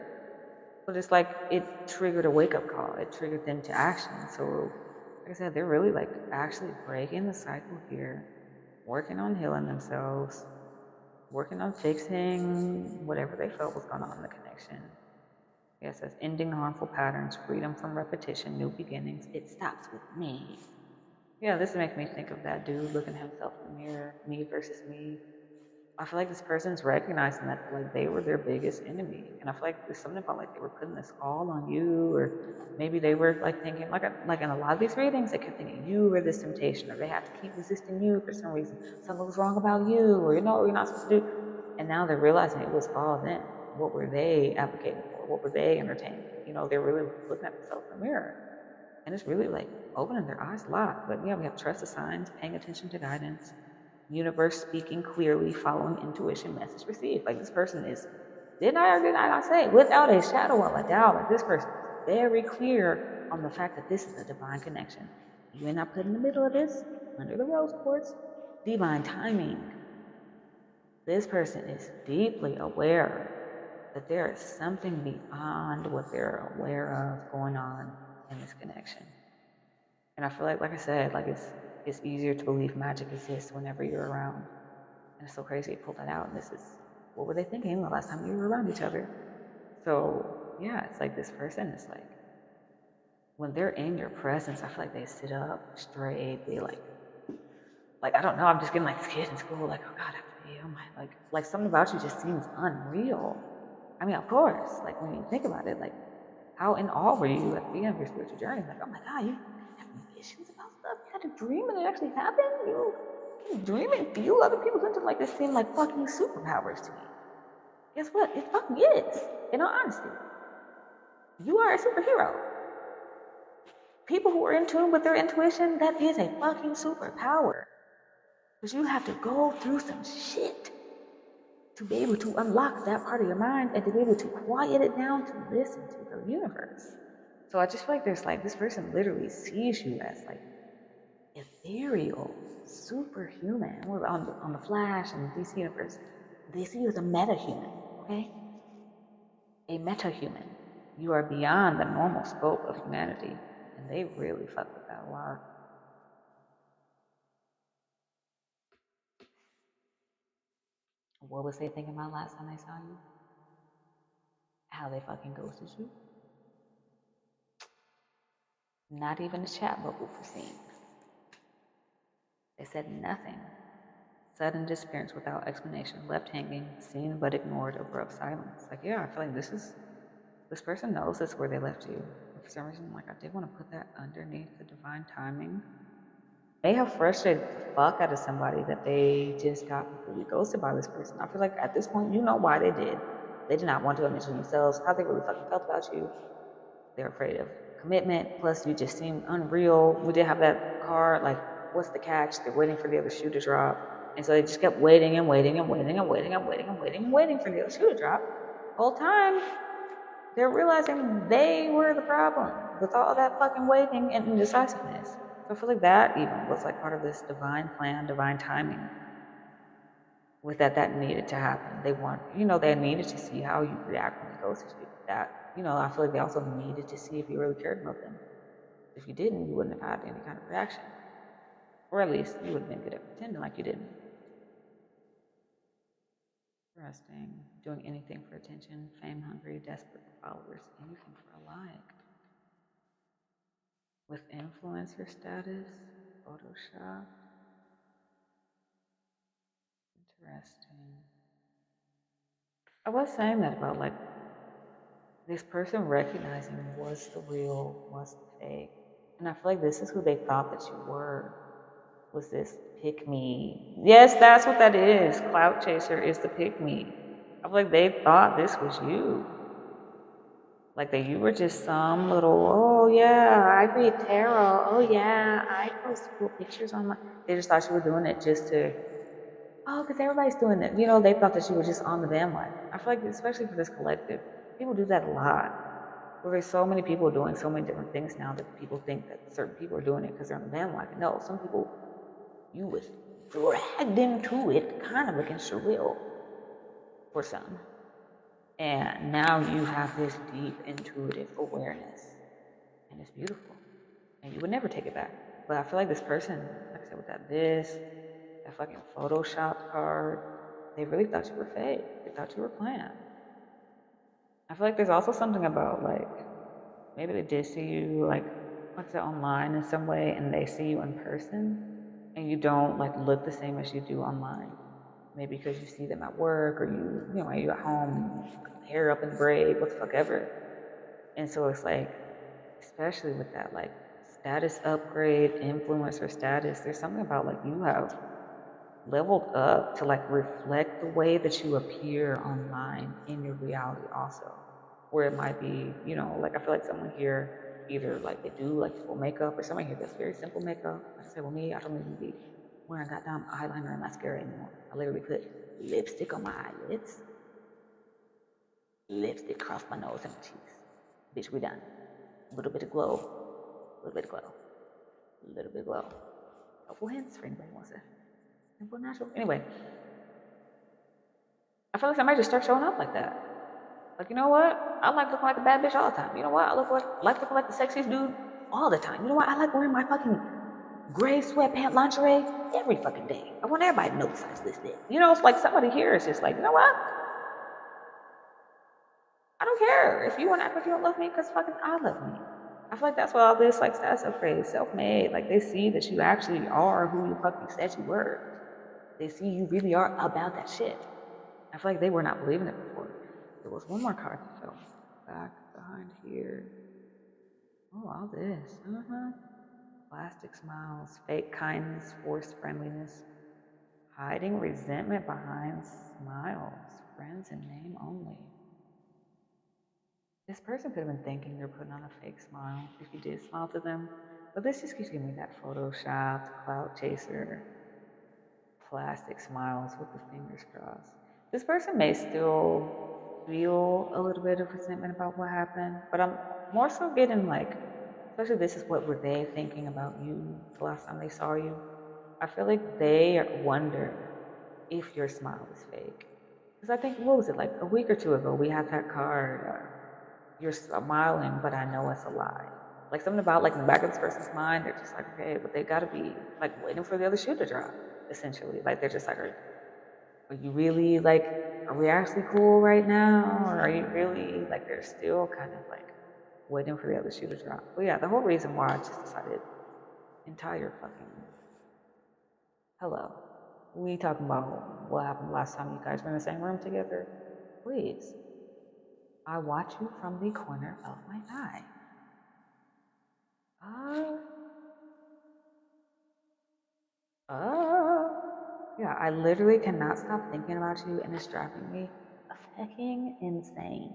But it's like it triggered a wake up call. It triggered them to action. So, like I said, they're really like actually breaking the cycle here, working on healing themselves, working on fixing whatever they felt was going on in the connection. Yes, that's ending harmful patterns, freedom from repetition, new beginnings. It stops with me. Yeah, this makes me think of that dude looking at himself in the mirror, me versus me. I feel like this person's recognizing that like they were their biggest enemy, and I feel like there's something about like they were putting this all on you, or maybe they were like thinking like in a lot of these readings they kept thinking you were this temptation, or they had to keep resisting you for some reason. Something was wrong about you, or you know what you're not supposed to do, and now they're realizing it was all them. What were they advocating for? What were they entertaining? You know, they're really looking at themselves in the mirror, and it's really like opening their eyes a lot. But yeah, we have trust the signs, paying attention to guidance. Universe speaking clearly, following intuition, message received. Like this person is, did I or did I not say, without a shadow of a doubt, like this person is very clear on the fact that this is a divine connection. You may not put in the middle of this, under the rose quartz, divine timing. This person is deeply aware that there is something beyond what they're aware of going on in this connection. And I feel like I said, like it's easier to believe magic exists whenever you're around. And it's so crazy to pull that out. And this is, what were they thinking the last time you were around each other? So yeah, it's like this person is like, when they're in your presence, I feel like they sit up straight. They like I don't know. I'm just getting like this kid in school, like, oh God, I have to be. Oh my, like something about you just seems unreal. I mean, of course, like when you think about it, like how in awe were you at the beginning of your spiritual journey? Like, oh my God, you have visions about stuff. You had a dream and it actually happened. You can dream and feel other people's into like this seem like fucking superpowers to me. Guess what? It fucking is. In all honesty, you are a superhero. People who are in tune with their intuition, that is a fucking superpower. Because you have to go through some shit to be able to unlock that part of your mind and to be able to quiet it down to listen to the universe. So I just feel like there's like this person literally sees you as like ethereal, superhuman. We're on the Flash and DC universe. They see you as a meta-human, okay? A meta-human. You are beyond the normal scope of humanity, and they really fuck with that a lot. What was they thinking about last time they saw you? How they fucking ghosted you? Not even a chat bubble for seen. They said nothing. Sudden disappearance without explanation, left hanging, seen but ignored, abrupt silence. Like, yeah, I feel like this person knows that's where they left you. But for some reason, like, I did want to put that underneath the divine timing. They have frustrated the fuck out of somebody that they just got completely ghosted by this person. I feel like at this point, you know why they did. They did not want to admit to themselves how they really fucking felt about you. They're afraid of commitment. Plus, you just seem unreal. We did have that card, like, what's the catch? They're waiting for the other shoe to drop. And so they just kept waiting and waiting and waiting and waiting and waiting and waiting and waiting for the other shoe to drop. The whole time, they're realizing they were the problem with all that fucking waiting and indecisiveness. So I feel like that even was like part of this divine plan, divine timing. With that needed to happen. They needed to see how you react when they ghosted you. That, I feel like they also needed to see if you really cared about them. If you didn't, you wouldn't have had any kind of reaction. Or at least you would have been good at pretending like you didn't. Interesting. Doing anything for attention, fame hungry, desperate for followers, anything for a like. With influencer status, Photoshop. Interesting. I was saying that about like this person recognizing what's the real, what's the fake. And I feel like this is who they thought that you were. Was this pick me? Yes, that's what that is. Clout chaser is the pick me. I feel like they thought this was you. Like that you were just some little, oh yeah, I read tarot. Oh yeah, I post cool pictures on my. They just thought you were doing it just to, oh, because everybody's doing it. You know, they thought that you were just on the bandwagon. I feel like, especially for this collective, people do that a lot. Where there's so many people doing so many different things now that people think that certain people are doing it because they're on the bandwagon. No, some people, you was dragged into it kind of against your will for some. And now you have this deep intuitive awareness. And it's beautiful. And you would never take it back. But I feel like this person, like I said, with that fucking photoshopped card, they really thought you were fake. They thought you were planned. I feel like there's also something about like maybe they did see you like I said online in some way and they see you in person and you don't like look the same as you do online. Maybe because you see them at work or you know, you at home, hair up in braid, what the fuck ever. And so it's like, especially with that like status upgrade, influencer status, there's something about like you have leveled up to like reflect the way that you appear online in your reality also. Where it might be, you know, like I feel like someone here either like they do like full makeup or someone here that's very simple makeup. Like I said, well me, I don't even be wearing goddamn eyeliner and mascara anymore. I literally put lipstick on my eyelids, lipstick across my nose and my cheeks. Bitch, we done. A little bit of glow, a little bit of glow, a little bit of glow. Helpful hints for anybody who wants to. Simple, natural. Anyway, I feel like somebody just start showing up like that. Like, you know what? I like looking like a bad bitch all the time. You know what? I like looking like the sexiest dude all the time. You know what? I like wearing my fucking gray sweatpant lingerie every fucking day. I want everybody to know the size of this dick. You know, it's like somebody here is just like, you know what? I don't care if you want to act like you don't love me because fucking I love me. I feel like that's what all this like status upgrade, self-made. Like they see that you actually are who you fucking said you were. They see you really are about that shit. I feel like they were not believing it before. There was one more card that fell back behind here. Oh, all this. Plastic smiles, fake kindness, forced friendliness, hiding resentment behind smiles, friends in name only. This person could have been thinking they're putting on a fake smile if you did smile to them. But this just keeps giving me that photoshopped, cloud chaser, plastic smiles with the fingers crossed. This person may still feel a little bit of resentment about what happened, but I'm more so getting like, especially this is what were they thinking about you the last time they saw you. I feel like they wonder if your smile is fake. Because I think, what was it, like a week or two ago, we had that card, you're smiling, but I know it's a lie. Like something about like in the back of this person's mind, they're just like, okay, but they gotta be like waiting for the other shoe to drop, essentially. Like they're just like, are you really like, are we actually cool right now? Or are you really like, they're still kind of like waiting for the other shoe to drop. But yeah, the whole reason why I just decided entire fucking hello. We talking about what happened last time you guys were in the same room together. Please. I watch you from the corner of my eye. Yeah, I literally cannot stop thinking about you and it's driving me fucking insane.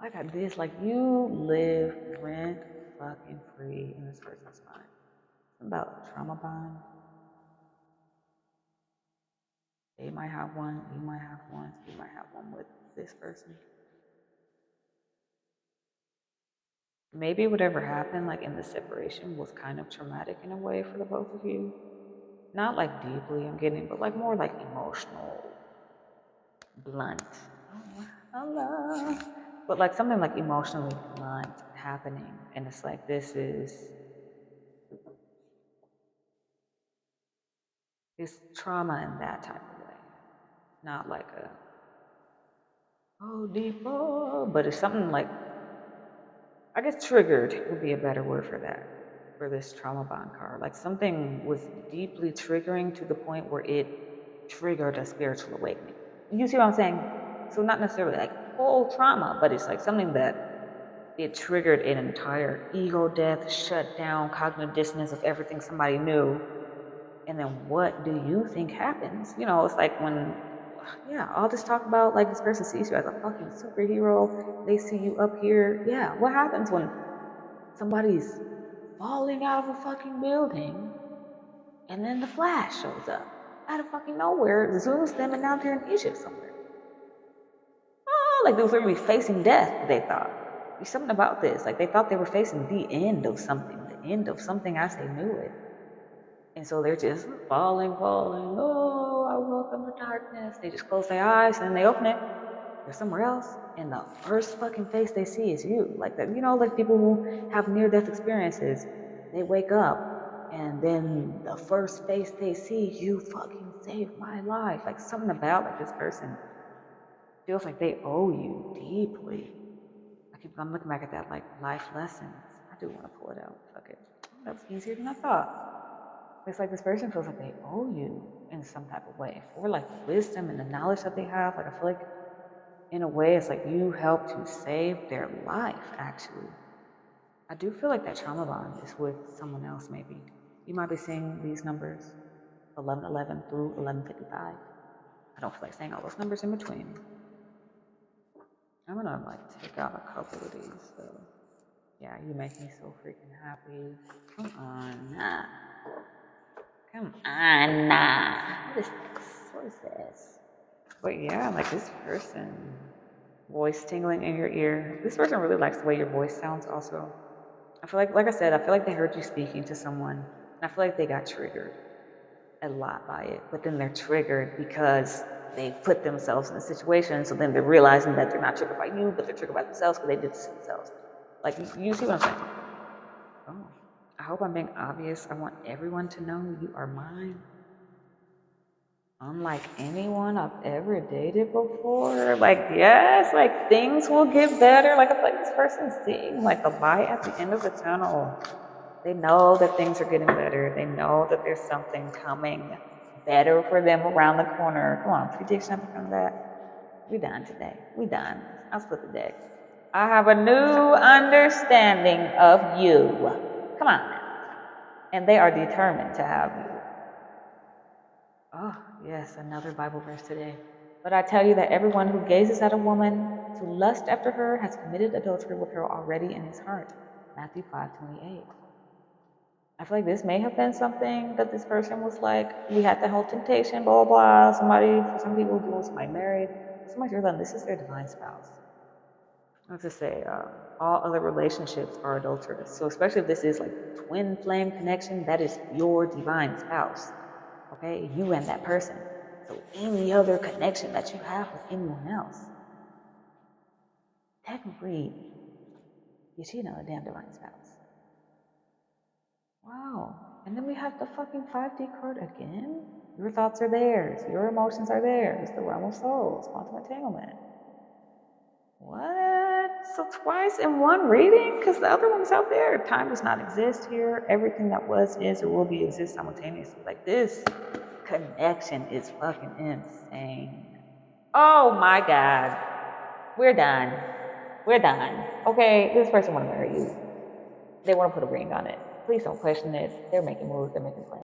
Like I this, like you live rent fucking free in this person's mind. Something about trauma bond. They might have one, you might have one, you might have one with this person. Maybe whatever happened, like in the separation, was kind of traumatic in a way for the both of you. Not like deeply, I'm getting, but like more like emotional, blunt. Oh, hello. But like something like emotionally blunt happening. And it's like, this is trauma in that type of way. Not like a oh, deeper. But it's something like, I guess triggered would be a better word for that, for this trauma bond card. Like something was deeply triggering to the point where it triggered a spiritual awakening. You see what I'm saying? So not necessarily like whole trauma, but it's like something that it triggered an entire ego death, shut down cognitive dissonance of everything somebody knew. And then what do you think happens? You know, it's like when, yeah, all this talk about like this person sees you as a fucking superhero, they see you up here. Yeah, what happens when somebody's falling out of a fucking building and then the Flash shows up out of fucking nowhere, zooms them, and now they're in Egypt somewhere? Oh, like they were literally facing death, they thought. There's something about this. Like they thought they were facing the end of something as they knew it. And so they're just falling. Oh, I welcome the darkness. They just close their eyes and then they open it. They're somewhere else. And the first fucking face they see is you. Like that, you know, like people who have near-death experiences, they wake up and then the first face they see, you fucking saved my life. Like something about like this person feels like they owe you deeply. I'm looking back at that like life lessons. I do want to pull it out. Fuck it. That was easier than I thought. It's like this person feels like they owe you in some type of way for like the wisdom and the knowledge that they have. Like I feel like in a way it's like you helped to save their life actually. I do feel like that trauma bond is with someone else maybe. You might be seeing these numbers 1111 through 1155. I don't feel like saying all those numbers in between. I'm gonna like take out a couple of these. So yeah, you make me so freaking happy. Come on, nah. Come on, nah. What is this? What is this? But yeah, like this person, voice tingling in your ear. This person really likes the way your voice sounds also. I feel like I said, I feel like they heard you speaking to someone. And I feel like they got triggered a lot by it. But then they're triggered because they put themselves in a situation. So then they're realizing that they're not triggered by you, but they're triggered by themselves because they did this to themselves. Like, you see what I'm saying? Oh, I hope I'm being obvious. I want everyone to know you are mine. Unlike anyone I've ever dated before. Like, yes, like things will get better. Like, I feel like this person's seeing like the light at the end of the tunnel. They know that things are getting better. They know that there's something coming better for them around the corner. Come on, prediction from that. We done today. We done. I'll split the deck. I have a new understanding of you. Come on now. And they are determined to have you. Oh, yes, another Bible verse today. But I tell you that everyone who gazes at a woman to lust after her has committed adultery with her already in his heart. Matthew 5:28. I feel like this may have been something that this person was like, we had the whole temptation, blah, blah, blah. For some people who somebody married, somebody heard them, this is their divine spouse. Let's just say, all other relationships are adulterous. So especially if this is like twin flame connection, that is your divine spouse. Okay, you and that person. So any other connection that you have with anyone else, technically, you're cheating on a damn divine spouse. Wow. And then we have the fucking 5D card again. Your thoughts are theirs. Your emotions are theirs. The realm of souls. Quantum entanglement. What? So twice in one reading? Because the other one's out there. Time does not exist here. Everything that was, is, or will be exists simultaneously. Like this connection is fucking insane. Oh my God. We're done. We're done. Okay, this person want to marry you. They want to put a ring on it. Please don't question it. They're making moves. They're making plans.